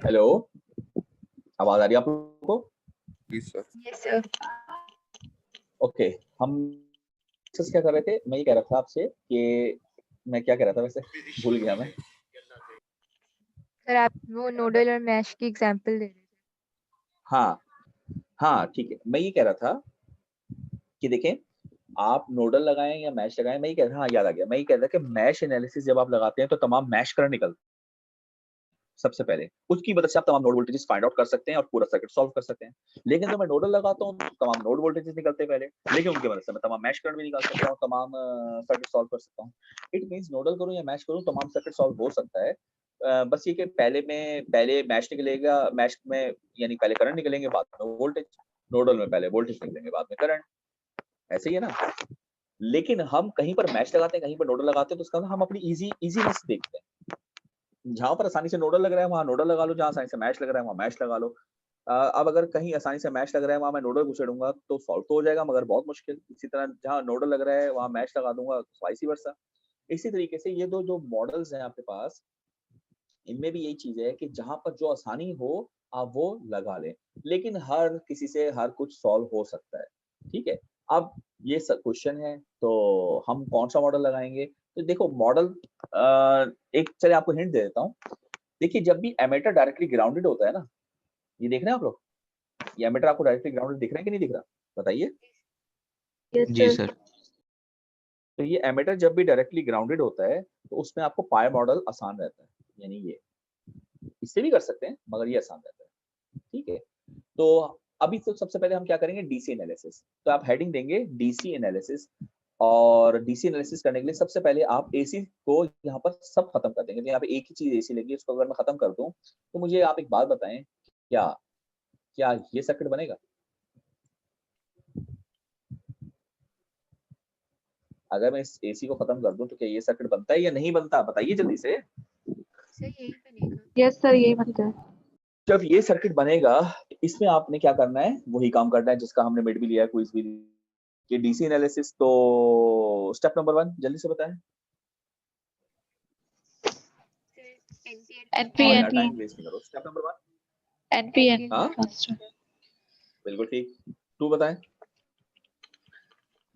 Hello, आवाज आ रही है आप लोगों को? Yes sir. ओके, हम क्या कर रहे थे? मैं ये कह रहा था आपसे कि मैं क्या कह रहा था वैसे भूल गया मैं। सर आप वो नोडल और मैश की एग्जांपल दे रहे थे। हाँ हाँ, ठीक है। मैं ये कह रहा था कि देखें, आप नोडल लगाएं या मैश लगाएं, मैं ये कह रहा था, हाँ याद आ गया, मैं ये कह रहा था कि मैश एनालिसिस जब आप लगाते हैं तो तमाम मैश करंट निकलते हैं सबसे पहले। उसकी मदद से आप तमाम नोड वोल्टेजेस फाइंड आउट कर सकते हैं और पूरा सर्किट सॉल्व कर सकते हैं। लेकिन जब मैं नोडल लगाता हूँ तो तमाम नोड वोल्टेजेस निकलते हैं पहले, लेकिन उनकी मदद से मैं तमाम मैश करंट भी निकाल सकता हूँ, तमाम सर्किट सॉल्व कर सकता हूँ। इट मीन्स नोडल करूँ या मैश करूँ, तमाम सर्किट सॉल्व हो सकता है। बस ये कि पहले मैश निकलेगा, मैश में यानी पहले करंट निकलेंगे, बाद में वोल्टेज। नोडल में पहले वोल्टेज निकलेंगे, बाद में करंट। ऐसे ही है ना? लेकिन हम कहीं पर मैश लगाते हैं, कहीं पर नोडल लगाते हैं, तो उसका हम अपनी इजीनेस देखते हैं। जहाँ पर आसानी से नोडल लग रहा है वहाँ नोडल लगा लो, जहाँ आसानी से मैश लग रहा है वहाँ मैश लगा लो। अब अगर कहीं आसानी से मैश लग रहा है वहाँ मैं नोडल घुसेड़ूँगा तो सॉल्व तो हो जाएगा, मगर बहुत मुश्किल। इसी तरह जहाँ नोडल लग रहा है वहाँ मैश लगा दूँगा, वाइस वर्सा। इसी तरीके से ये 2 जो मॉडल्स हैं आपके पास, इनमें भी यही चीज़ है कि जहाँ पर जो आसानी हो आप वो लगा लें। लेकिन हर किसी से हर कुछ सॉल्व हो सकता है, ठीक है? अब ये स क्वेश्चन है, तो हम कौन-सा मॉडल लगाएँगे? तो देखो मॉडल, एक चलिए आपको हिंट दे देता हूँ। देखिए, जब भी एमीटर डायरेक्टली ग्राउंडेड होता है ना, ये देख रहे हैं आप लोग? ये एमीटर आपको डायरेक्टली ग्राउंडेड दिख रहा है कि नहीं दिख रहा? बताइए। यस जी सर। सर। तो ये एमीटर जब भी डायरेक्टली ग्राउंडेड होता है, तो उसमें आपको पाई मॉडल आसान रहता है, यानी ये। इससे भी कर सकते हैं, मगर ये आसान रहता है, ठीक है? तो अभी तो सबसे पहले हम क्या करेंगे, डीसी एनालिसिस। तो आप हेडिंग देंगे डीसी एनालिसिस, और डीसी एनालिसिस करने के लिए सबसे पहले आप एसी को यहाँ पर सब खत्म कर देंगे। तो यहाँ पे एक ही चीज़ एसी लगी है, उसको अगर मैं खत्म कर दूँ, तो मुझे आप एक बात बताएँ, क्या क्या ये सर्किट बनेगा? अगर मैं इस एसी को खत्म कर दूं तो क्या ये सर्किट बनता है या नहीं बनता? बताइए जल्दी से। सर यही बनेगा। यस सर, यही बनता है। जब ये सर्किट बनेगा, इसमें आपने क्या करना है, वही काम करना है जिसका हमने मिड भी लिया है, क्विज भी। ये डीसी एनालिसिस, तो स्टेप नंबर 1 जल्दी से बताएं। एनपी हाँ यार, एनपी टाइम वेस्ट नहीं करो। Step number 1। एनपी हाँ फर्स्ट बिल्कुल ठीक। 2 बताएं।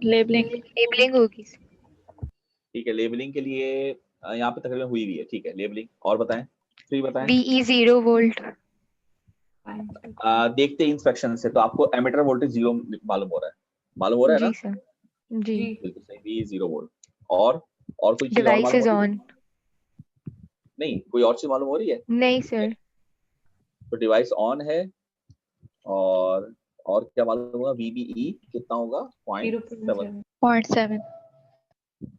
लेबलिंग। लेबलिंग होगी। ठीक है, लेबलिंग के लिए यहाँ पे तकरीबन हुई भी है, ठीक है, लेबलिंग। और बताएं। 3 बताएं। VE 0 volt. देखते ही इंस्पेक्शन से तो आपको एमीटर वोल्टेज 0 मालूम हो रहा है, मालूम हो रहा है जी ना? सर। जी। बिल्कुल सही, V 0 वोल्ट। और कोई चीज और डिवाइस मालूम इज हो रही है? ऑन। नहीं, कोई और चीज मालूम हो रही है? नहीं सर। तो डिवाइस ऑन है। और और क्या मालूम होगा? VBE कितना होगा? 0.7। 0.7।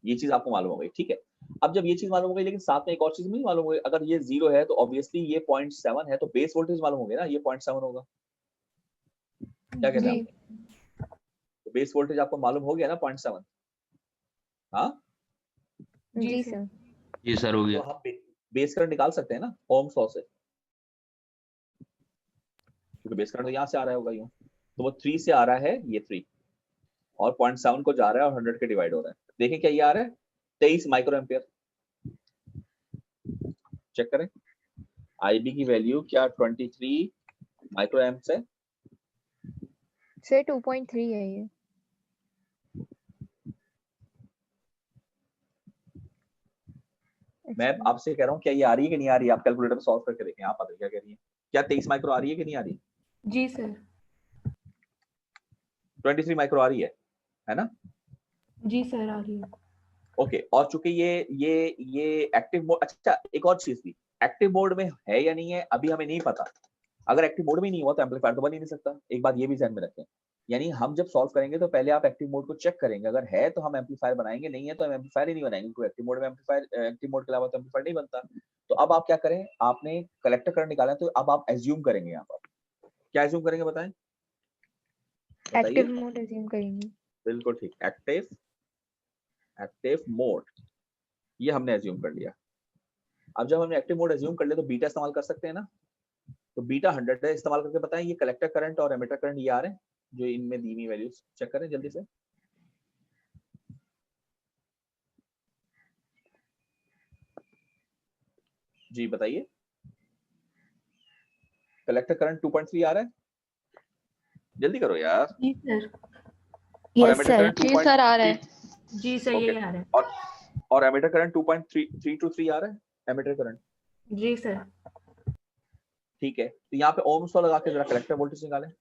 ये चीज आपको मालूम हो गई, ठीक है। अब जब ये चीज मालूम हो गई, लेकिन साथ में एक और चीज नहीं मालूम हो गई। अगर ये 0 है तो ऑब्वियसली ये 0.7 है, तो बेस वोल्टेज मालूम हो गया ना, ये 0.7 होगा। क्या कहते हैं जी आप? तो बेस वोल्टेज आपको मालूम हो गया ना, 0.7। हाँ, जी सर। जी सर, हो तो गया। हम बेस करंट निकाल सकते हैं ना ओम्स लॉ से, क्योंकि बेस करंट तो यहाँ से आ रहा होगा यूं। तो वो 3 से आ रहा है, ये 3, और 0.7 को जा रहा है और 100 के डिवाइड हो रहा है। देखें क्या ये आ रहा है, 23 माइक्रो एम्पियर। चेक करें, आईबी की वैल्यू क्या 23 माइक्रो एम्प्स है? सर 2.3 है ये। मैं आपसे कह रहा हूँ क्या ये आ रही है कि नहीं आ रही है? आप कैलकुलेटर पे सॉल्व करके देखें, आप बताइए क्या कह रही है। क्या 23 माइक्रो आ रही है कि नहीं आ रही? जी सर। 23 माइक्रो आ रही है ना? जी सर, आ रही है। ओके, और चूंकि ये एक्टिव मोड, अच्छा एक और चीज भी, एक्टिव मोड में है या नहीं है अभी हमें नहीं पता। अगर एक्टिव मोड में नहीं हुआ तो एम्पलीफायर तो बन ही नहीं सकता। एक बात ये भी ध्यान में रखें, यानी हम जब सॉल्व करेंगे तो पहले आप एक्टिव मोड को चेक करेंगे, अगर है तो हम एम्पलीफायर बनाएंगे, नहीं है तो हम एम्पलीफायर ही नहीं बनाएंगे, क्योंकि एक्टिव मोड में एम्पलीफायर, एक्टिव मोड के अलावा तो एम्पलीफायर नहीं बनता। तो अब आप क्या करें, आपने कलेक्टर करंट निकाला है, तो अब आप एज्यूम करेंगे, यहाँ पर क्या एज्यूम करेंगे बताएं? बताइए। एक्टिव मोड अज्यूम करेंगे। बिल्कुल ठीक, एक्टिव मोड ये हमने एज्यूम कर लिया। अब जब हमने एक्टिव मोड एज्यूम कर लिया तो बीटा इस्तेमाल कर सकते हैं ना? तो बीटा 100 है, इस्तेमाल करके बताएं ये कलेक्टर करंट और एमिटर करंट ये आ रहे हैं जो इनमें दी हुई वैल्यूज, चेक करें जल्दी से। जी बताइए। कलेक्टर करंट 2.3 आ रहा है, जल्दी करो यार। जी सर। और यस एमिटर सर। करंट जी सर आ रहा है। 2.3 जी सर ओके, ये आ रहा है। और एमिटर करंट 2.3 आ रहा है, एमिटर करंट। जी सर। ठीक है, तो यहाँ पे ओम्स लॉ लगा के जरा कलेक्टर वोल्टेज निकालें।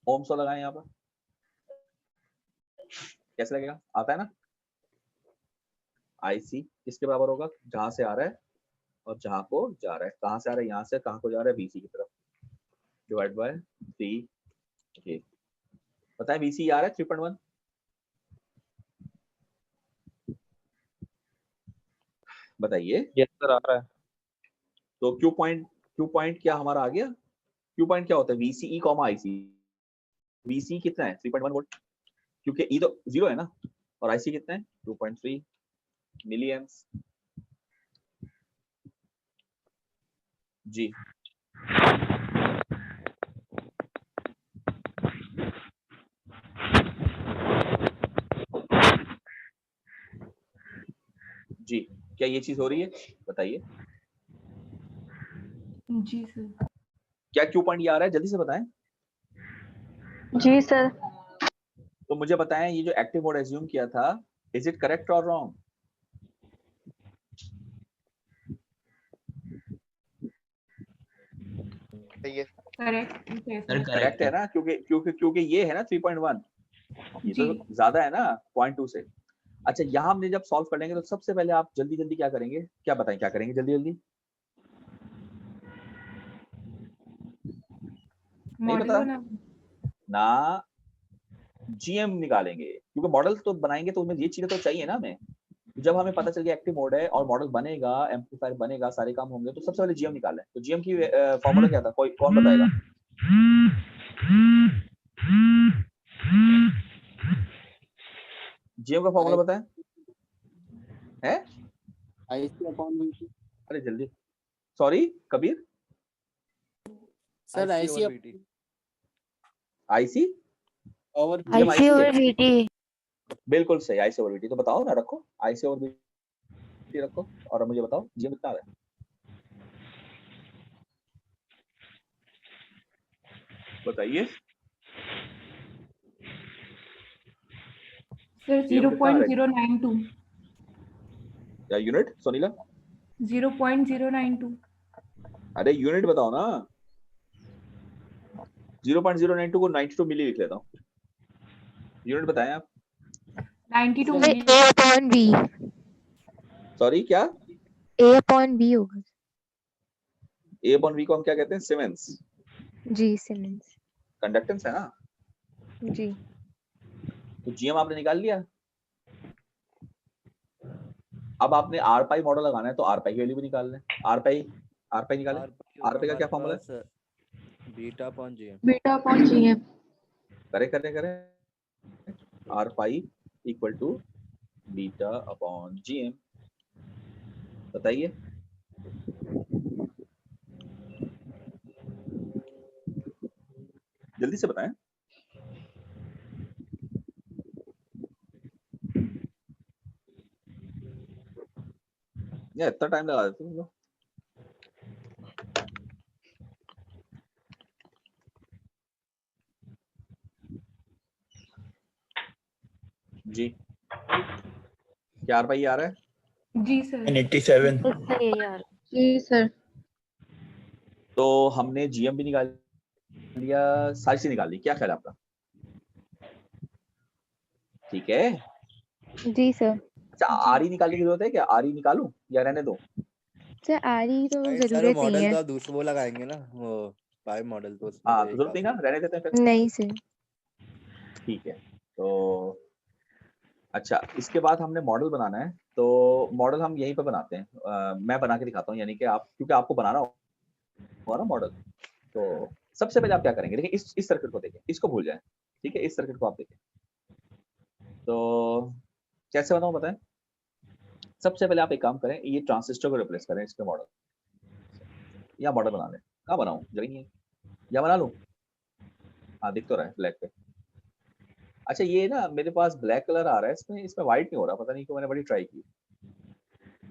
ओम्स लॉ लगाएं यहाँ पर, कैसे लगेगा, आता है ना। आईसी किसके बराबर होगा, जहां से आ रहा है और जहां को जा रहा है, कहां से आ रहा है, यहाँ से, कहां को जा रहा है, बीसी की तरफ, डिवाइड बाय 3 के। पता है बीसी आ रहा है 3.1, बताइए। यस सर आ रहा है। तो क्यू पॉइंट क्या हमारा आ गया, क्यू पॉइंट क्या होता है, वीसीई कॉमा आईसी। वीसी कितना है 3.1 वोल्ट, क्योंकि ई तो 0 है ना, और आईसी कितना है 2.3 मिली एम्प्स। जी जी, क्या ये चीज हो रही है, बताइए। जी सर। क्या क्यू पॉइंट ये आ रहा है, जल्दी से बताएं। जी सर। तो मुझे बताएं, ये जो एक्टिव मोड एज्यूम किया था, इज इट करेक्ट और रॉन्ग। करेक्ट। करेक्ट है ना, क्योंकि ये है ना 3.1, ये जी। तो ज्यादा है ना 0.2 से। अच्छा, यहाँ हमने जब सॉल्व कर लेंगे तो सबसे पहले आप जल्दी जल्दी क्या करेंगे, क्या बताएं, क्या करेंगे जल्दी जल्दी, नहीं मॉडल पता बना। ना, जीएम निकालेंगे, क्योंकि मॉडल तो बनाएंगे तो उसमें ये चीजें तो चाहिए ना हमें। जब हमें पता चल गया एक्टिव मोड है और मॉडल बनेगा, एम्पलीफायर बनेगा, सारे काम होंगे, तो सबसे पहले जीएम निकालें। तो जीएम की फॉर्मूला क्या था, कोई कौन बताएगा। जीएम का फॉर्मूला बताएं, है आईसी अपॉन वीटी। अरे जल्दी, sorry Kabir, sir IC IC over GM IC IC over है, वीटी। बिल्कुल सही, आईसी ओवर वीटी। तो बताओ ना, रखो आईसी ओवर वीटी रखो, और मुझे बताओ जीएम कितना आ रहा है, बताइए। सर जीएम कितना आ रहा है, 0.092। या यूनिट सोनीला, 0.092। अरे यूनिट बताओ ना। 0.092 को 92 मिली लिख लेता हूँ, यूनिट बताएं आप। 92 ए मिली। अपॉन बी, सॉरी क्या, ए अपॉन बी होगा। ए अपॉन वी को हम क्या कहते हैं, सीमेंस, जी सीमेंस। कंडक्टेंस है ना। जी तो जीएम आपने निकाल लिया, अब आपने आर पाई मॉडल लगाना है, तो आर पाई की वैल्यू भी निकाल लें। आर पाई निकालें। आर पाई का क्या फॉर्मूला है, beta upon gm. Beta upon gm. करें r pi equal to beta upon gm, बताइए। जल्दी से बताएं, या इतना टाइम लगा देते हैं लोग। जी क्या आर पाई आ रहा है, जी सर। 87। यही आ रहा। जी सर। तो हमने जीएम भी निकाल लिया, सारी चीज निकाल ली, क्या ख्याल है आपका, ठीक है। जी सर। अच्छा, आर ई निकालने की जरूरत है क्या, आर ई निकालूं या रहने दो। सर आ रही तो सर जरूरत नहीं मॉडल है। तो आप दूसरा वो लगाएंगे ना, वो पाई मॉडल, तो उसमें हाँ तो तो एक जरूरत नहीं ना, रहने देते हैं फिर, नहीं सर। ठीक है। तो अच्छा, इसके बाद हमने मॉडल बनाना है, तो मॉडल हम यहीं पे बनाते हैं, मैं बना के दिखाता हूँ, यानी कि आप, क्योंकि आपको बनाना होगा ना मॉडल। तो सबसे पहले आप क्या करेंगे, देखिए इस सर्किट को देखें, इसको भूल जाएं, ठीक है, इस सर्किट को आप देखें। तो कैसे बनाऊं बताएं। सबसे पहले आप एक काम करें, ये ट्रांजिस्टर को रिप्लेस करें इसके मॉडल, या मॉडल बना लें, कहाँ बनाऊं, जगह नहीं है, या बना लूं, हाँ दिख तो रहा है ब्लैक पे। अच्छा, ये ना मेरे पास ब्लैक कलर आ रहा है, इसमें व्हाइट नहीं हो रहा, पता नहीं क्यों, मैंने बड़ी ट्राई की।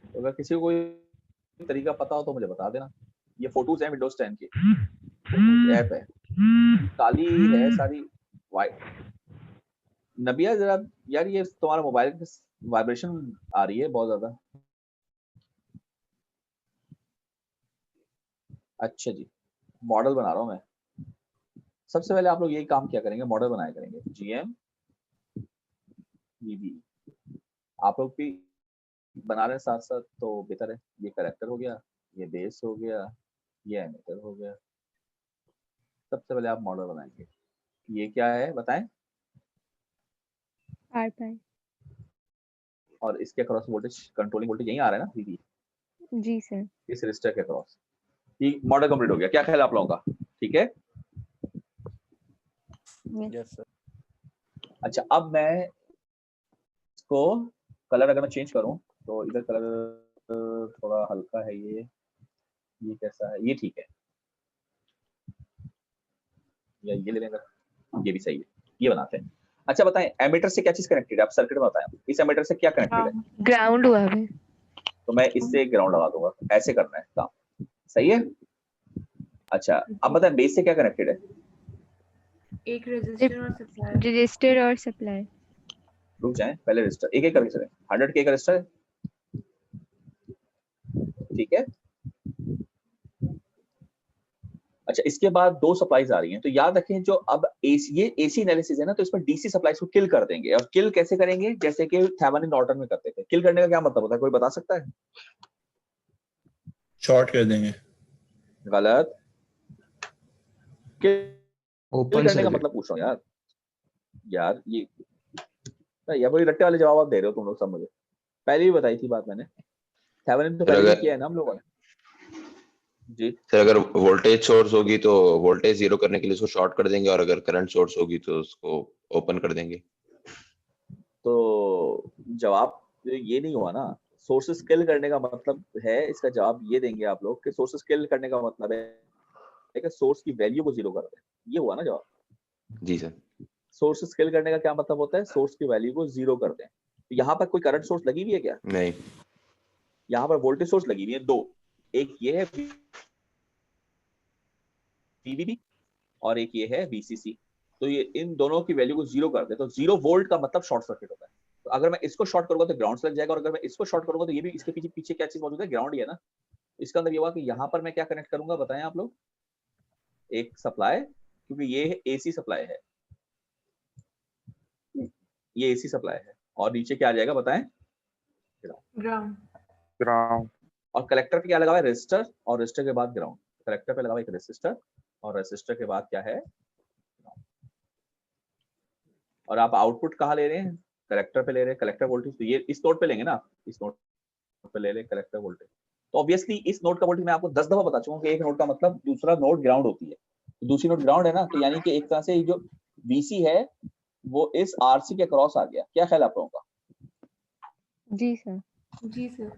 तो अगर किसी को कोई तरीका पता हो तो मुझे बता देना। ये फोटोज हैं विंडोज 10 की, ऐप है, काली है सारी वाइट। नबिया जरा यार ये तुम्हारा मोबाइल की वाइब्रेशन आ रही है बहुत ज्यादा। अच्छा जी, मॉडल बना रहा हूँ मैं। सबसे पहले आप लोग यही काम क्या करेंगे, मॉडल बनाया करेंगे। GM VB आप लोग भी बना रहे हैं साथ साथ तो बेहतर है। ये कैरेक्टर हो गया, ये बेस हो गया, ये एमिटर हो गया। सबसे पहले आप मॉडल बनाएंगे। ये क्या है बताएं? R5 और इसके अक्रॉस वोल्टेज, कंट्रोलिंग वोल्टेज यही आ रहा है ना VB, जी सर। इस रजिस्टर के अक्रॉस। ये मॉडल कंप्लीट हो गया। क्या ख्याल है आप लोगों का? ठीक है। Yes sir. अच्छा, अब मैं इसको कलर अगर मैं चेंज करूं तो इधर कलर थोड़ा हल्का है, ये कैसा है, ये ठीक है, या ये ले लेंगे, ये भी सही है, ये बनाते हैं। अच्छा बताएं, एमीटर से क्या चीज कनेक्टेड है? आप सर्किट में बताएं, इस एमीटर से क्या कनेक्टेड है? ग्राउंड हुआ है। तो मैं इससे ग्राउंड लगा दूंगा, ऐसे करना है काम, सही है। अच्छा अब बताएं, बेस से क्या कनेक्टेड है? एक रजिस्टर और सप्लाई। रजिस्टर और सप्लाई। रुक जाएं, पहले रजिस्टर एक एक करके चलें। 100 के एक रजिस्टर है, ठीक है। अच्छा, इसके बाद दो सप्लाईज आ रही हैं, तो याद रखें जो अब ये एसी एनालिसिस है ना, तो इसमें डीसी सप्लाईज को किल कर देंगे। और किल कैसे करेंगे? जैसे कि थेवेनिन नॉर्टन में करते थे। किल करने का क्या मतलब होता है, कोई बता सकता है? शॉर्ट कर देंगे। गलत। किल ओपन करने का सर्किट। मतलब पूछ रहा हूँ यार ये बड़ी रट्टे वाले जवाब आप दे रहे हो तुम लोग सब मुझे। पहले भी बताई थी बात मैंने, थेवेनिन तो पहले भी किया है ना हम लोगों ने जी। सर अगर वोल्टेज सोर्स होगी तो वोल्टेज जीरो करने के लिए उसको शॉर्ट कर देंगे, और अगर करंट सोर्स होगी तो उसको ओपन कर देंगे। तो जवाब ये नहीं हुआ ना। सोर्सेस किल करने का मतलब है, इसका जवाब ये देंगे आप लोग कि सोर्सेस किल करने का मतलब है कि सोर्स की वैल्यू को जीरो कर दें। ये हुआ ना जवाब। जी सर। सोर्सेस किल करने का क्या मतलब होता है? सोर्स की वैल्यू को जीरो कर दें। तो यहाँ पर कोई करंट सोर्स लगी हुई है क्या? नहीं। यहाँ पर वोल्टेज सोर्स लगी हुई है दो, एक ये है VVB और एक ये है VCC। तो ये इन दोनों की वैल्यू को जीरो कर दे तो 0 वोल्ट का मतलब शॉर्ट सर्किट होता है। तो अगर मैं इसको शॉर्ट करूंगा तो ग्राउंड से लग जाएगा, और अगर मैं इसको शॉर्ट करूंगा तो ये भी, इसके पीछे पीछे क्या चीज मौजूद है? ग्राउंड ही है ना। इसका अंदर ये हुआ कि यहाँ पर मैं क्या कनेक्ट करूंगा बताएं आप लोग? एक सप्लाई, क्योंकि ये एसी सप्लाई है, ये एसी सप्लाई है, और नीचे क्या आ जाएगा बताएं? ग्राउंड। और कलेक्टर पे क्या लगा हुआ है? रेजिस्टर, और रेजिस्टर के बाद ग्राउंड। कलेक्टर पे लगा हुआ एक रेजिस्टर, और रेजिस्टर के बाद क्या है? और आप आउटपुट कहाँ ले रहे हैं? कलेक्टर पे ले रहे हैं, कलेक्टर वोल्टेज। तो ये इस नोड पे लेंगे ना, इस नोड पे ले लें कलेक्टर वोल्टेज। तो ऑब्वियसली इस नोड का वोल्टेज मैं आपको 10 दफा बता चुका हूं कि एक नोड का मतलब दूसरा नोड ग्राउंड होती है, तो दूसरी नोड ग्राउंड है ना, तो यानी कि एक तरह से जो VC है वो इस RC के क्रॉस आ गया। क्या ख्याल आप लोगों का? जी सर। जी सर।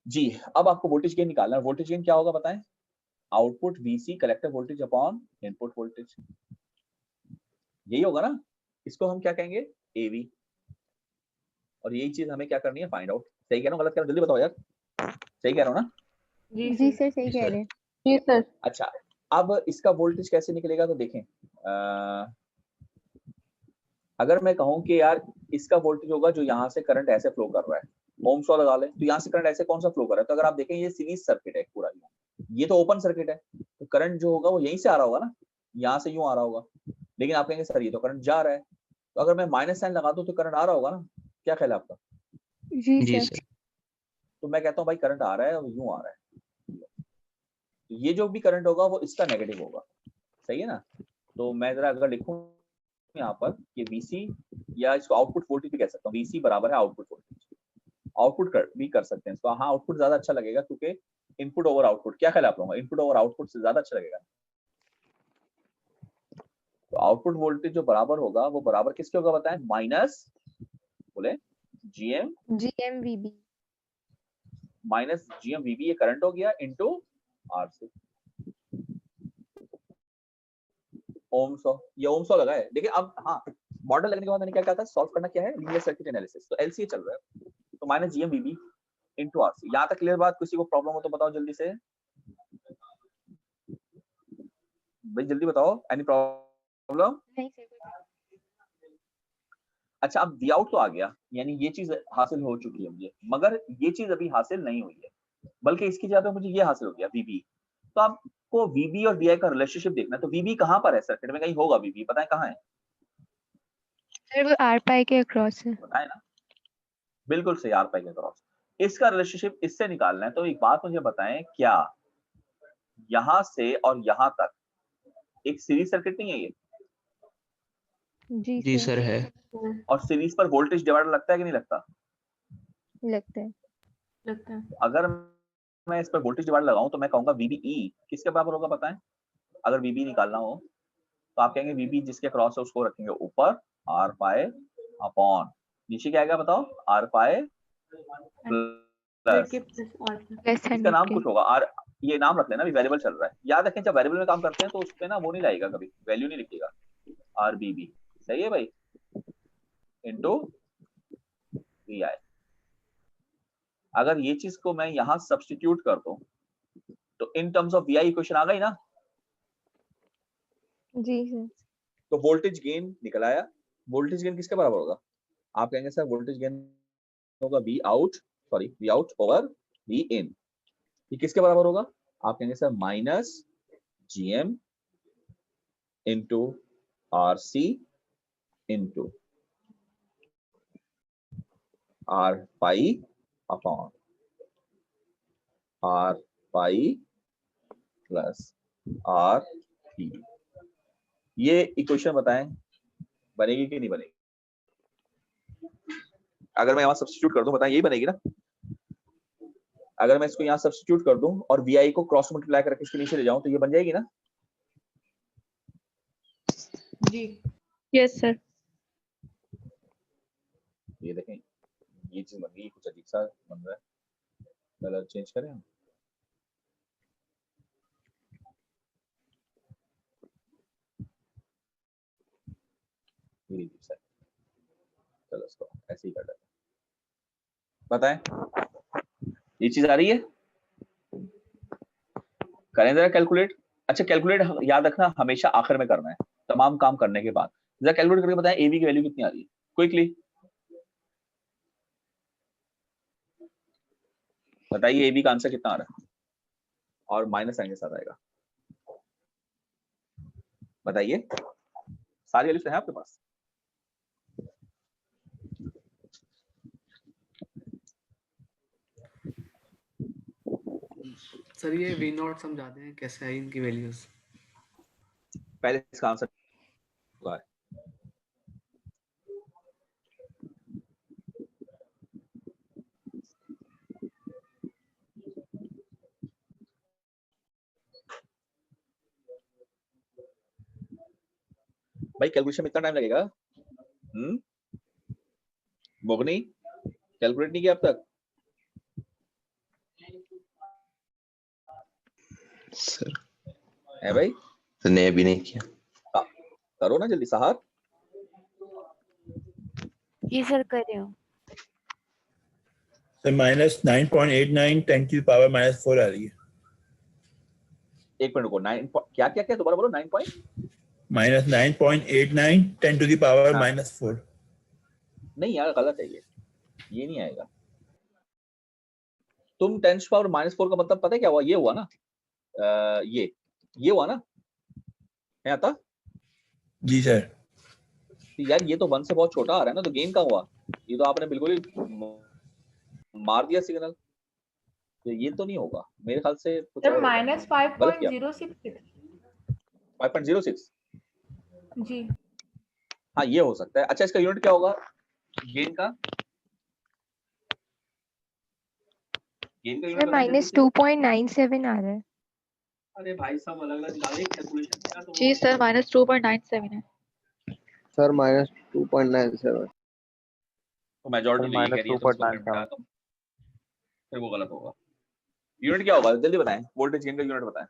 जी, अब आपको वोल्टेज गेन निकालना है। वोल्टेज गेन क्या होगा बताएं? Output VC collector voltage upon input voltage, यही होगा ना। इसको हम क्या कहेंगे? AV। और यही चीज हमें क्या करनी है? Find out. सही कह रहा हूँ गलत कह रहा हूँ? जल्दी बताओ यार, सही कह रहा हूँ ना? जी सर सही कह रहे हैं। जी सर। अच्छा, अब इसका वोल्टेज कैसे निकलेगा तो देखें। अगर मैं कहूं कि यार इसका वोल्टेज होगा जो यहाँ से करंट ऐसे फ्लो कर रहा है, ओम्स लॉ लगा लें, तो यहाँ से करंट ऐसे कौन सा फ्लो कर रहा है? तो अगर आप देखें ये सीरीज सर्किट है पूरा, ये तो ओपन सर्किट है, तो करंट जो होगा वो यहीं से आ रहा होगा ना, यहाँ से यूं आ रहा होगा। लेकिन आप कहेंगे सर ये तो करंट जा रहा है, तो अगर मैं माइनस साइन लगा दूं तो करंट आ रहा होगा ना। क्या ख्याल है आपका? जी सर। तो मैं कहता हूँ भाई करंट आ रहा है और यूं आ रहा है, तो ये जो भी करंट होगा वो इसका नेगेटिव होगा, सही है ना। तो मैं जरा अगर लिखूं यहाँ पर कि VC, या इसको आउटपुट वोल्टेज भी कह सकता हूँ, VC बराबर है आउटपुट वोल्टेज। आउटपुट भी कर सकते हैं इसको, हाँ आउटपुट ज्यादा अच्छा लगेगा क्योंकि इनपुट ओवर आउटपुट। क्या ख्याल आप लोगों का? इनपुट ओवर आउटपुट से ज्यादा अच्छा लगेगा। तो आउटपुट वोल्टेज जो बराबर होगा वो बराबर किसके होगा बताएं? माइनस, बोले GMVB। माइनस GMVB, ये करंट हो गया, इनटू RC। ओम्स लॉ, ये ओम्स लॉ लगा है। देखिए अब हाँ, मॉडल लगने के बाद मैंने क्या कहा था? सॉल्व करना क्या है? Linear circuit analysis. तो LCA चल रहा है, तो माइनस GMVB इनटू RC। यहाँ तक क्लियर बात? किसी को प्रॉब्लम हो तो बताओ जल्दी से। भाई जल्दी बताओ, एनी प्रॉब्लम? नहीं सर, अच्छा, अब वी आउट तो आ गया, यानी ये चीज हासिल हो चुकी है मुझे, मगर ये चीज अभी हासिल नहीं हुई है, बल्कि इसकी जगह पे मुझे ये हासिल हो गया, वीबी। तो आपको वीबी और वीआई का रिलेशनशिप देखना है, तो वीबी कहाँ पर है सर्किट में? कहीं होगा वीबी, पता है कहाँ है? सर वो आर पाई के अक्रॉस है। बताए ना, बिल्कुल सही, आर पाई के क्रॉस। इसका रिलेशनशिप इससे निकालना है, तो एक बात मुझे बताएं, क्या यहां से और यहां तक एक सीरीज सर्किट नहीं है ये? जी सर है। और सीरीज पर वोल्टेज डिवाइडर लगता है कि नहीं लगता? लगता है। लगता है। अगर मैं इस पर वोल्टेज डिवाइडर लगाऊं तो मैं कहूंगा वीबीई किसके बराबर होगा, पता है? अगर वीबी निकालना हो तो आप कहेंगे वीबी जिसके क्रॉस है उसको रखेंगे ऊपर, आर पाई अपॉन नीचे क्या आएगा बताओ, आर पाई प्लस, प्लस इसका नाम 100 कुछ होगा, आर, ये नाम रख लेना, अभी वेरिएबल चल रहा है, याद रखें जब वेरिएबल में काम करते हैं तो उस पे ना वो नहीं लाएगा, कभी वैल्यू नहीं लिखेगा, आर बी बी, सही है भाई, इनटू वी आई। अगर ये चीज को मैं यहां सब्स्टिट्यूट कर दूं तो in terms of v i equation आ गई ना, जी सर। तो वोल्टेज गेन निकल आया। वोल्टेज गेन किसके बराबर होगा? आप कहेंगे सर वोल्टेज गेन होगा v out, sorry v out over v in, ये किसके बराबर होगा? आप कहेंगे sir minus gm into r c into r pi upon r pi plus r p. ये इक्वेशन बताएं बनेगी कि नहीं बनेगी? अगर मैं यहां सब्स्टिट्यूट कर दूं, बताएं यही बनेगी ना? अगर मैं इसको यहां सब्स्टिट्यूट कर दूं और वी आई को क्रॉस मल्टीप्लाई करके इसके नीचे ले जाऊं तो ये बन जाएगी ना? जी। Yes sir. ये देखें, ये चीज बन गई, कुछ अजीब सा बन रहा है, कलर चेंज करें हम। ये अजीब सा है। चलो इसको ऐसे ही कर देते हैं। बताएं ये चीज आ रही है? करें जरा कैलकुलेट। अच्छा कैलकुलेट याद रखना हमेशा आखिर में करना है, तमाम काम करने के बाद। जरा कैलकुलेट करके बताएं एवी की वैल्यू कितनी आ रही है क्विकली, बताइए एबी का आंसर कितना आ रहा है, और माइनस साइन के साथ आएगा, बताइए। सारी वैल्यूज है आपके पास? सर ये वी नॉट समझाते हैं कैसे है इनकी वैल्यूज? पहले इसका आंसर क्या है? भाई कैलकुलेशन में इतना टाइम लगेगा? मोगनी कैलकुलेट नहीं किया अब तक? सर है भाई? नहीं अभी नहीं किया। करो ना जल्दी साहब। जी सर कर रहे हो। तो -9.89 10 की पावर -4 आ रही है। एक मिनट रुको, 9 क्या क्या क्या दोबारा बोलो, 9 पॉइंट -9.89 10 टू द पावर -4। नहीं यार गलत है ये नहीं आएगा। तुम 10 पावर -4 का मतलब पता है क्या हुआ? ये हुआ ना, ये हुआ ना, नहीं आता? जी सर। तो यार ये तो 1 से बहुत छोटा आ रहा है ना, तो गेन कहाँ हुआ? ये तो आपने बिल्कुल ही मार दिया सिग्नल, तो ये तो नहीं होगा मेरे ख्याल से। कुछ सर और -5.066। 5.06 जी। हाँ ये हो सकता है। अच्छा इसका यूनिट क्या होगा गेन का? गेन का यूनिट बताएं जल्दी से। -2.97 आ रहा है। अरे भाई सब अलग अलग डाले कैलकुलेशन। जी सर -2.97 है। सर -2.97। तो मेजॉरिटी तो यही कह रही है, तो उसको फिर मिटा दो, फिर वो गलत होगा। यूनिट क्या होगा जल्दी बताएं, वोल्टेज गेन का यूनिट बताएं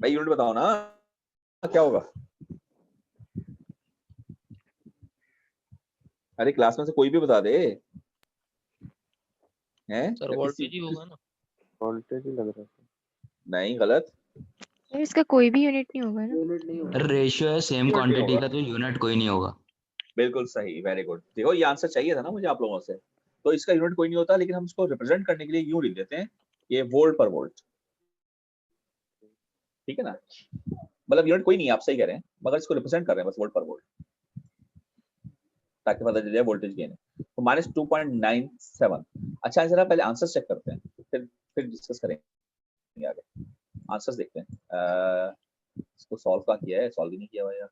भाई, यूनिट बताओ ना क्या होगा? अरे क्लास में से कोई भी बता दे। हैं सर वोल्टेज ही होगा ना। वोल्टेज ही लग रहा है। नहीं, गलत। सर इसका कोई भी यूनिट नहीं होगा ना? यूनिट नहीं होगा। रेशियो है सेम Unit नहीं क्वांटिटी होगा। का, तो यूनिट कोई नहीं होगा। बिल्कुल सही, वेरी गुड। देखो ये आंसर चाहिए था ना मुझे आप लोगों से। तो इसका यूनिट कोई नहीं होता, लेकिन हम इसको रिप्रेजेंट करने के लिए यूं लिख देते हैं, ये वोल्ट पर वोल्ट। ठीक है ना, मतलब यूनिट कोई नहीं है, आप सही कह रहे हैं, मगर इसको रिप्रेजेंट कर रहे हैं बस वोल्ट पर वोल्ट, ताकि पता चल जाए वोल्टेज गेन है। तो -2.97। अच्छा जरा पहले आंसर चेक करते हैं, फिर डिस्कस करेंगे आगे। आंसर्स देखते हैं। इसको सॉल्व का किया है, सॉल्व ही नहीं किया हुआ यार।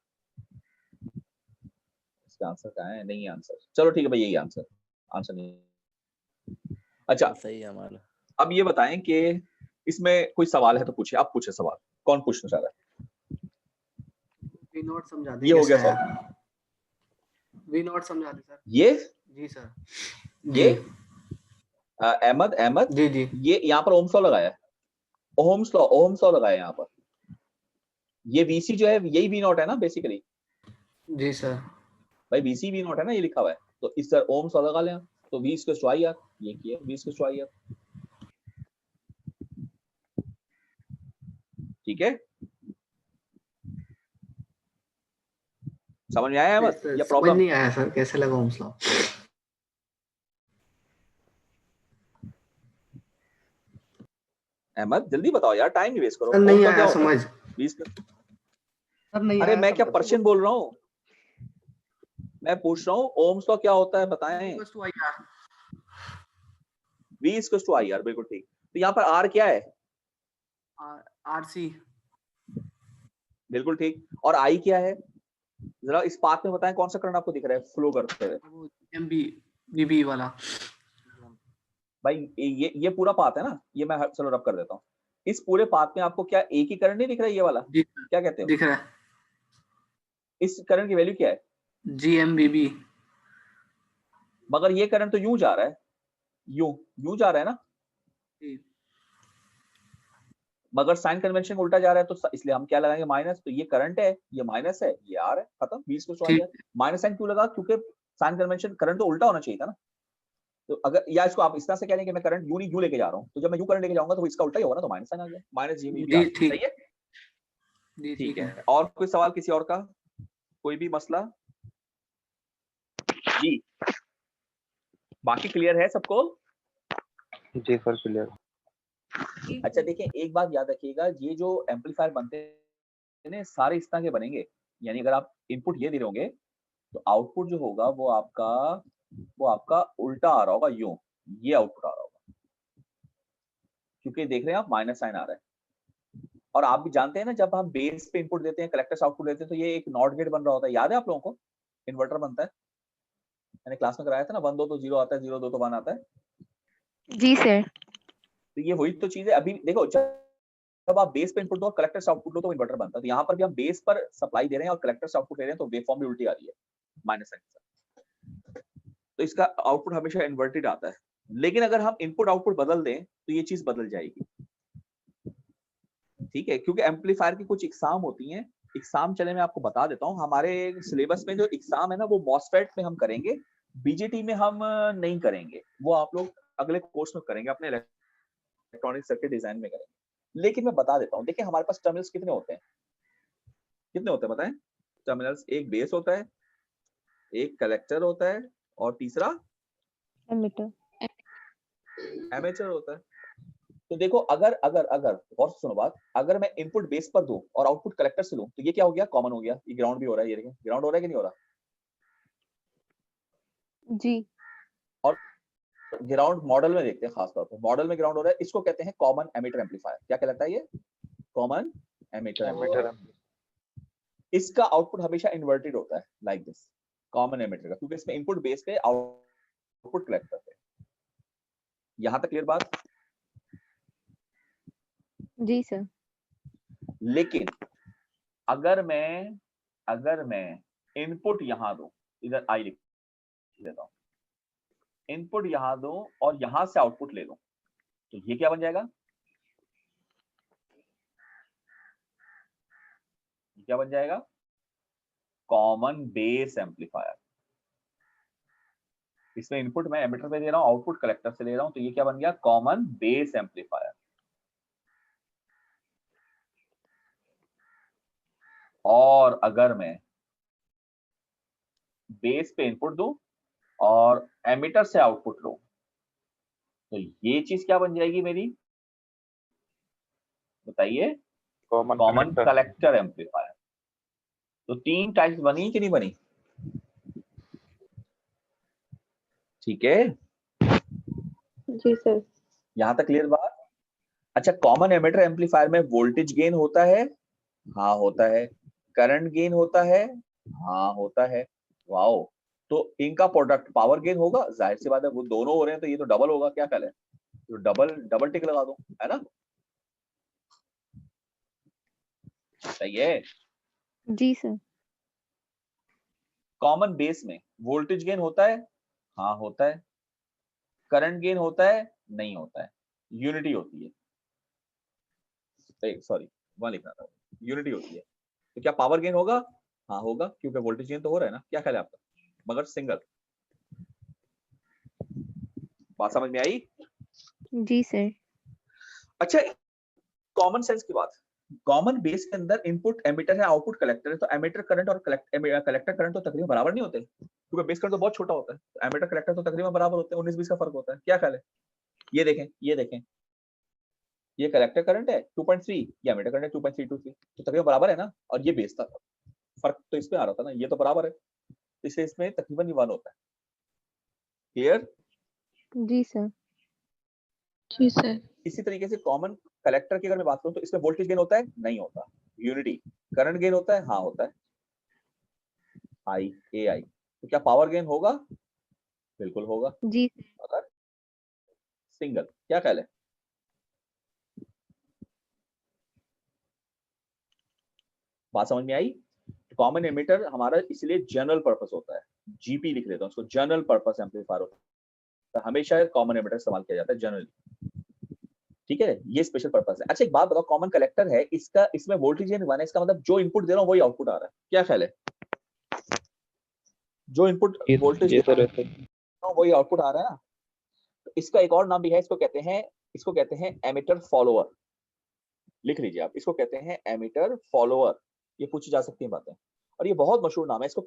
इसका आंसर कहाँ है? नहीं आंसर। चलो ठीक है भाई, यही आंसर, आंसर नहीं। अच्छा सही है हमारा। अब ये बताएं कि इसमें कोई सवाल है तो पूछिए, आप पूछे सवाल, कौन पूछना चाह रहा है? वी नॉट समझा दें। ये हो गया कैसे सॉल्व। है? वी नॉट समझा दें सर। ये जी सर। ये जी अहमद जी जी ये यहाँ पर ओम्स लॉ लगाया है, ओम्स लॉ लगाया है यहाँ पर। ये VC जो है यही V नॉट है ना बेसिकली। जी सर। भाई VC V नॉट है ना, ये लिखा हुआ है। तो इस तरह ओम्स लॉ लगा लें, तो V इक्वल्स टू IR, ये किया V इक्वल्स टू IR। ठीक है, समझ में आया अहमद या समझ प्रॉब्लम? नहीं आया सर, कैसे लगा ओम्स लॉ? अहमद जल्दी बताओ यार, टाइम नहीं वेस्ट करो। सर नहीं ओम्स लॉ आया क्या होता है? समझ। 20 का। सर नहीं अरे आया मैं क्या समझ। पर्शियन बोल रहा हूँ, मैं पूछ रहा हूँ ओम्स लॉ क्या होता है बताएं। Equals to IR। V equals to IR, बिल्कुल ठीक। तो यहाँ पर R क्या है? RC। बिल्कुल ठीक। और I क्या है? जरा इस पाथ में बताएं कौन सा करंट आपको दिख रहा है फ्लो करते हुए? वो MB वाला। भाई ये पूरा पाथ है ना, ये मैं चलो रब कर देता हूँ। इस पूरे पाथ में आपको क्या एक ही करंट नहीं दिख रहा है, ये वाला? दिख क्या कहते हो? दिख रहा है। इस करंट की वैल्यू क्या है? GMBB। मगर ये करंट तो यूं जा रहा है, यूं जा रहा है ना, जी। मगर साइन कन्वेंशन उल्टा जा रहा है, तो इसलिए हम क्या लगाएंगे? माइनस। तो ये करंट है, ये माइनस है, ये R है, खत्म। V इक्वल्स टू ठीक। IR। माइनस साइन क्यों लगा? क्योंकि साइन कन्वेंशन, करंट तो उल्टा होना चाहिए था ना। तो अगर या इसको आप इस तरह से कह रहे हैं कि मैं करंट यूं लेके जा रहा हूं, तो जब मैं यूं करंट लेके जाऊंगा तो इसका उल्टा ही होगा ना, तो माइनस साइन आ गया, माइनस जी GMBR। ठीक। सही है, जी ठीक है। और कोई सवाल किसी और का, कोई भी मसला? जी बाकी क्लियर है सबको? जी सर क्लियर। अच्छा देखिए, एक बात याद रखिएगा, ये जो एम्पलीफायर बनते हैं ना, सारे इस तरह के बनेंगे। यानी अगर आप इनपुट ये दे रहे होंगे, तो आउटपुट जो होगा वो आपका उल्टा आ रहा होगा, यूं, ये आउटपुट आ रहा होगा, क्योंकि देख रहे हैं आप माइनस साइन आ रहा है। और आप भी जानते हैं ना, जब हम बेस पे इनपुट देते हैं, कलेक्टर से आउटपुट देते हैं, तो ये एक नॉट गेट बन रहा होता है। याद है आप लोगों को? इन्वर्टर बनता है, मैंने क्लास में कराया था ना, 1 2 तो 0 आता है, 0 2 तो 1 आता है। जी सर। तो ये वही तो चीज है। अभी देखो, जब आप बेस पे इनपुट दो और कलेक्टर से आउटपुट दो, तो इन्वर्टर बनता है। तो यहाँ पर भी हम बेस पर सप्लाई दे रहे हैं और कलेक्टर से आउटपुट दे रहे हैं, तो वेवफॉर्म भी उल्टी आ रही है, माइनस साइन। तो इसका आउटपुट हमेशा इन्वर्टेड आता है। लेकिन अगर हम इनपुट आउटपुट बदल दें, तो ये चीज बदल जाएगी। ठीक है, क्योंकि एम्पलीफायर की कुछ एग्जाम होती हैं। एग्जाम चले मैं आपको बता देता हूँ, हमारे सिलेबस में जो एग्जाम है ना, वो मॉसफेट में हम करेंगे, बीजेटी में हम नहीं करेंगे। वो आप लोग अगले कोर्स में करेंगे, अपने इलेक्ट्रॉनिक सर्किट डिजाइन में करेंगे। लेकिन मैं बता देता हूँ, देखिए हमारे पास टर्मिनल्स कितने होते हैं? कितने होते हैं बताएं? टर्मिनल्स, एक बेस होता है, एक कलेक्टर होता है, और तीसरा एमिटर। एमेचर होता है। तो देखो, अगर अगर अगर और सुनो बात, अगर मैं इनपुट बेस पर दूं और आउटपुट कलेक्टर से लूं, तो ये क्या हो गया? कॉमन हो गया। ये ग्राउंड भी हो रहा है, ये देखिए ग्राउंड हो रहा है कि नहीं हो रहा? जी। और ग्राउंड मॉडल में देखते हैं, खासतौर पर मॉडल में ग्राउंड हो रहा है, इसको कहते हैं कॉमन एमिटर एम्पलीफायर। क्या कहलाता है ये? Common emitter amplifier. इसका आउटपुट हमेशा इन्वर्टेड होता है, लाइक दिस, कॉमन एमिटर का, क्योंकि इसमें इनपुट बेस पे आउटपुट कलेक्टर है। यहां तक क्लियर बात? जी सर। लेकिन अगर मैं इनपुट यहां दूं, इधर आई लिख देता हूं, इनपुट यहां दूं और यहां से आउटपुट ले लूं, तो ये क्या बन जाएगा? क्या बन जाएगा? Common base amplifier. इसमें इनपुट मैं एमिटर पे दे रहा हूं, आउटपुट कलेक्टर से ले रहा हूं, तो ये क्या बन गया? Common base amplifier. और अगर मैं बेस पे इनपुट दूं और एमिटर से आउटपुट लूं तो ये चीज क्या बन जाएगी मेरी, बताइए? Common collector amplifier. तो 3 टाइप्स बनी कि नहीं बनी? ठीक है, जी सर। यहां तक क्लियर बात? अच्छा, कॉमन एमिटर एम्पलीफायर में वोल्टेज गेन होता है? हाँ होता है। करंट गेन होता है? हाँ होता है। वाओ, तो इनका प्रोडक्ट पावर गेन होगा, जाहिर सी बात है, वो दोनों हो रहे हैं तो ये तो डबल होगा, क्या ख्याल है? तो डबल टिक लगा दो, है ना? सही है। जी सर। कॉमन बेस में वोल्टेज गेन होता है? हाँ होता है। करंट गेन होता है? नहीं होता है, यूनिटी होती है। सॉरी, वहां लिखना था, यूनिटी होती है। तो क्या पावर गेन होगा? हाँ होगा, क्योंकि वोल्टेज गेन तो हो रहा है ना, क्या ख्याल है आपका? मगर सिंगल। बात समझ में आई? जी सर। अच्छा, कॉमन सेंस की बात, कॉमन बेस के अंदर इनपुट एमिटर है, आउटपुट कलेक्टर है, तो एमिटर करंट और कलेक्टर करंट तो तकरीबन बराबर नहीं होते, क्योंकि बेस करंट तो बहुत छोटा होता है, तो एमिटर कलेक्टर तो तकरीबन बराबर होते हैं, 19-20 का फर्क होता है, क्या ख्याल है? ये देखें, ये देखें, ये कलेक्टर करंट है 2.3, ये एमिटर करंट है 2.323, तो तकरीबन बराबर है ना, और ये बेस था, फर्क तो इसमें आ रहा था ना, ये तो बराबर है, इसलिए इसमें तकरीबन 1 होता है। क्लियर? जी सर। जी सर। इसी तरीके से कॉमन कलेक्टर की अगर मैं बात करूं तो इसमें वोल्टेज गेन होता है? नहीं होता, यूनिटी। करंट गेन होता है? हाँ होता है, आई ए आई। तो क्या पावर गेन होगा? बिल्कुल होगा, जी अगर सिंगल, क्या ख्याल है? बात समझ में आई? कॉमन एमिटर हमारा इसलिए जनरल पर्पस होता है, जीपी लिख लेता हूं उसको, जनरल पर्पस एम्पलीफायर होता है, हमेशा कॉमन एमिटर इस्तेमाल किया जाता है जनरली, ठीक है? ये स्पेशल पर्पस है। अच्छा एक बात बताओ, कॉमन कलेक्टर है, इसका इसमें वोल्टेज गेन 1 है, इसका मतलब जो इनपुट दे रहा हूं वही आउटपुट आ रहा है, क्या ख्याल है? जो इनपुट वोल्टेज ये दे सर रहा ऐसे हूं वही आउटपुट आ रहा है ना। तो इसका एक और नाम भी है, इसको कहते हैं एमिटर फॉलोअर। लिख लीजिए आप, इसको कहते हैं एमिटर फॉलोअर। ये पूछी जा सकती है बातें, और ये बहुत मशहूर नाम है इसको।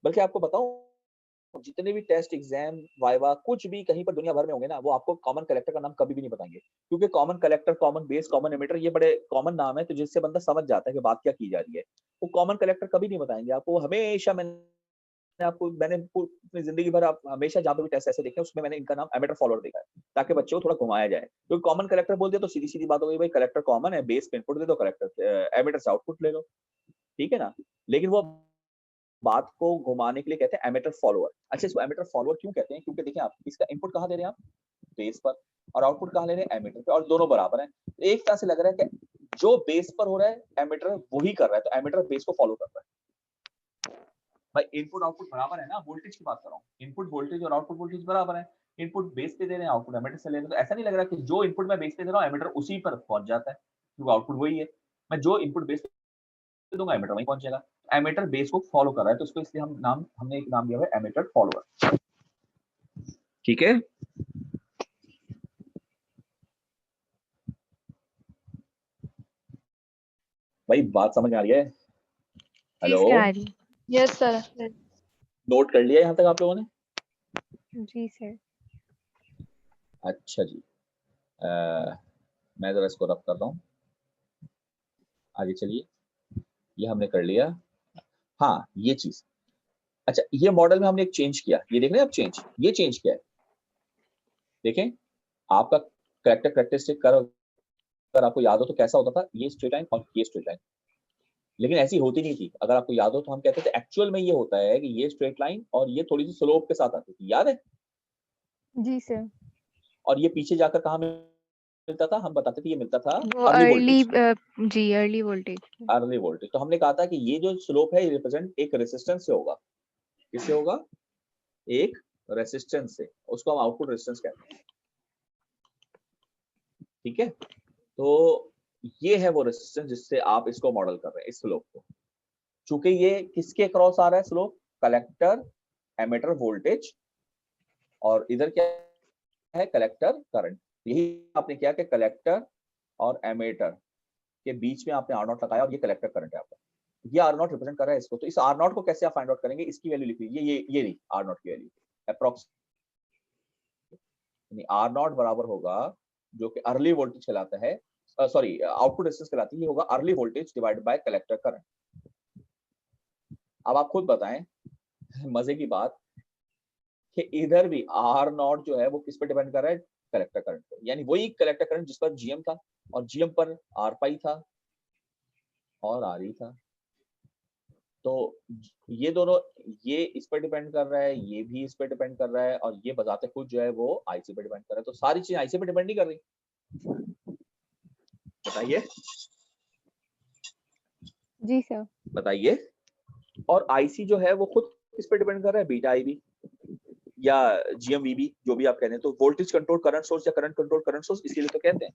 बल्कि आपको बताऊं, जितने भी टेस्ट एग्जाम वाइवा कुछ भी कहीं पर दुनिया भर में होंगे ना, वो आपको कॉमन कलेक्टर का नाम कभी भी नहीं बताएंगे, क्योंकि common collector, common base, common emitter, ये बड़े कॉमन नाम है, तो जिससे बंदा समझ जाता है कि बात क्या की जा रही है। वो कॉमन कलेक्टर कभी नहीं बताएंगे आपको, वो हमेशा मैंने अपनी जिंदगी भर, आप हमेशा जहाँ पे भी टेस्ट ऐसे देखे उसमें मैंने इनका नाम एमिटर फॉलोअर देखा है, ताकि बच्चों को थोड़ा घुमाया जाए। क्योंकि कॉमन कलेक्टर बोल दिया तो सीधी सीधी बात हो गई, भाई कलेक्टर कॉमन है, बेस पे इनपुट दे दो, कलेक्टर एमिटर से आउटपुट ले लो, ठीक है ना? लेकिन वो बात को घुमाने के लिए कहते हैं एमिटर फॉलोअर। अच्छा, इसको एमिटर फॉलोअर क्यों कहते हैं? क्योंकि देखिए आप इसका इनपुट कहाँ दे रहे हैं, आप बेस पर, और आउटपुट कहाँ ले रहे हैं, एमिटर पे, और दोनों बराबर हैं। एक तरह से लग रहा है कि जो बेस पर हो रहा है एमिटर वही कर रहा है, तो एमिटर बेस को फॉलो कर रहा है। भाई इनपुट आउटपुट बराबर है ना, वोल्टेज की बात कर रहा हूँ, इनपुट वोल्टेज और आउटपुट वोल्टेज बराबर है, इनपुट बेस पे दे रहे हैं, आउटपुट एमिटर से ले रहे हैं, तो ऐसा नहीं लग रहा कि जो इनपुट मैं बेस पे दे रहा हूँ एमिटर उसी पर पहुंच जाता है, क्योंकि आउटपुट वही है। मैं जो इनपुट बेस पे दूंगा एमिटर वहीं पहुंच जाएगा, एमिटर बेस को फॉलो कर रहा है, तो उसको इसलिए हमने एक नाम दिया है एमिटर फॉलोअर, ठीक है? भाई बात समझ आ रही है? जी हेलो, सर, आ रही। Yes sir. नोट कर लिया यहाँ तक आप लोगों ने? जी सर। अच्छा जी, मैं जरा इसको रब कर रहा हूँ, आगे चलिए। ये हमने कर लिया, हाँ ये चीज। अच्छा, ये मॉडल में हमने एक चेंज किया, ये देख रहे हैं आप चेंज, ये चेंज किया है, देखें आपका करेक्टर करेक्टरिस्टिक कर, अगर आपको याद हो तो कैसा होता था, ये स्ट्रेट लाइन और ये स्ट्रेट लाइन, लेकिन ऐसी होती नहीं थी। अगर आपको याद हो तो हम कहते थे एक्चुअल में ये होता है कि ये स्ट्रेट लाइन और ये थोड़ी सी स्लोप के साथ आती थी, याद है? जी सर। और ये पीछे जाकर कहाँ मिलता था, हम बताते थे ये मिलता था वो अर्ली अर्ली, वोल्टेज, जी अर्ली वोल्टेज। Early voltage. तो हमने कहा था कि ये जो स्लोप है ये रिप्रेजेंट एक रेजिस्टेंस से होगा, किससे होगा, एक रेजिस्टेंस से, उसको हम आउटपुट रेजिस्टेंस कहते हैं, ठीक है? तो ये है वो रेजिस्टेंस जिससे आप इसको मॉडल कर रहे हैं, इस स्लोप को। चूंकि ये किसके क्रॉस आ रहा है स्लोप, कलेक्टर एमिटर वोल्टेज, और इधर क्या है, कलेक्टर करंट। यही आपने किया कि कलेक्टर और एमिटर के बीच में आपने R0 लगाया, और ये कलेक्टर करंट है आपका, ये आर नॉट रिप्रेजेंट कर रहा है इसको, तो इस आर नॉट को कैसे आप फाइंड आउट करेंगे, इसकी वैल्यू लिख लीजिए, ये रही आर नॉट की वैल्यू अप्रोक्स, यानी आर नॉट बराबर होगा जो कि अर्ली वोल्टेज कहलाता है, सॉरी आउटपुट रेजिस्टेंस कहलाती है, ये होगा early voltage divided by collector current. अब आप खुद बताएं मजे की बात कि इधर भी आर नॉट जो है वो किस पे डिपेंड कर रहा है, कलेक्टर करंट पे, यानी वही कलेक्टर करंट जिस पर जीएम था और जीएम पर आर पाई था और आर ई था, तो ये दोनों, ये इस पर डिपेंड कर रहा है, ये भी इस पर डिपेंड कर रहा है, और ये बजाते खुद जो है वो आईसी पे डिपेंड कर रहा है, तो सारी चीजें आईसी पे डिपेंड नहीं कर रही। बताइए जी सर। बताइए, और आईसी जो है वो खुद किस पे डिपेंड कर रहा है, बीटा आई बी या जीएमवीबी जो भी आप कहते हैं, तो वोल्टेज कंट्रोल करंट सोर्स या करंट कंट्रोल करंट सोर्स इसीलिए तो कहते हैं।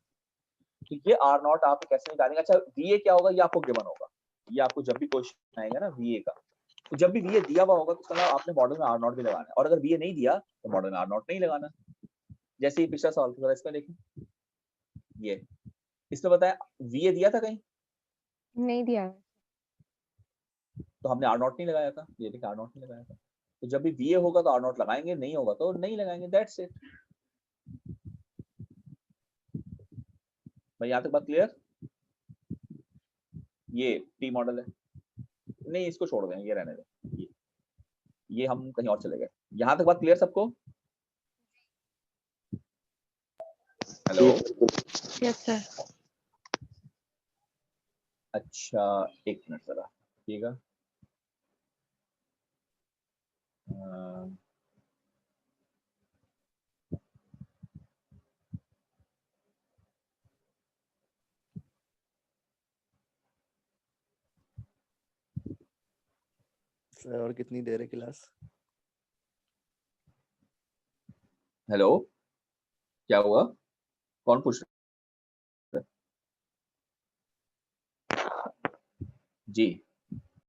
तो ये आर नॉट आप कैसे निकालेंगे, अच्छा वीए क्या होगा, ये आपको गिवन होगा, ये आपको जब भी क्वेश्चन आएगा ना वीए का, तो जब भी वीए दिया हुआ होगा तो मतलब आपने मॉडल में आर नॉट भी लगाना है, और अगर वीए नहीं दिया तो मॉडल में आर नॉट नहीं लगाना। जैसे ही पिछला सवाल था इसमें देखें, ये इसमें बताया वीए दिया था कहीं, नहीं दिया। तो हमने आर नॉट नहीं लगाया था, ये देखिए आर नॉट नहीं लगाया था, तो जब भी वीए होगा तो आर नॉट लगाएंगे, नहीं होगा तो नहीं लगाएंगे, दैट्स इट। भाई यहाँ तक बात क्लियर? ये टी मॉडल है, नहीं इसको छोड़ दें, ये रहने दें, ये हम कहीं और चले गए। यहाँ तक बात क्लियर सबको? Hello, yes sir. अच्छा एक मिनट जरा देखिएगा, सर और कितनी देर है क्लास? हेलो क्या हुआ, कौन पूछ रहा है? जी